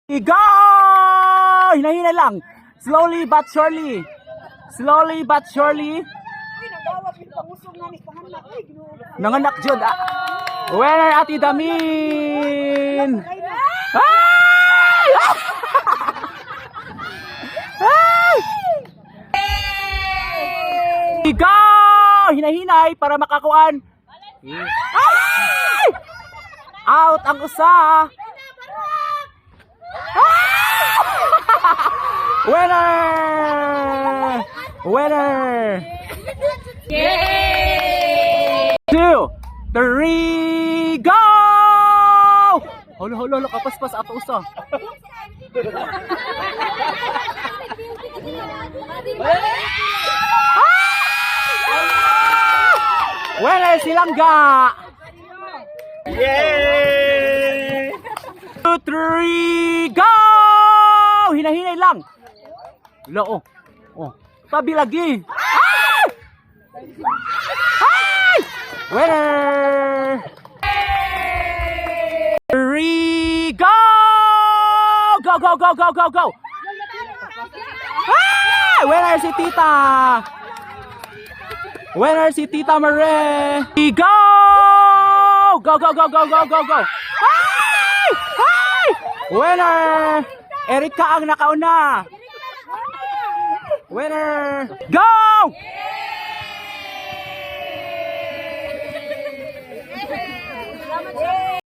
Go! Hinahinay lang. Slowly but surely. Slowly but surely. Nanganak jud. Winner Ate Damin. Ay! Ay! Go! Hinahinay para makakuan. Ay! Out ang usa. Winner! Winner! Yay! 2, 3, go! Holo, kapaspas ato usa. Winner Silangga! Yay! 2, 3, go! Hinahinay lang. Lo, oh. Tabi lagi. Ay! Ay! Winner! 3, go! Go! Ay! Winner si Tita. Winner si Tita Mare. Go! Go! Ay! Ay! Winner! Erika ang nakauna. Winner! Go! Yay!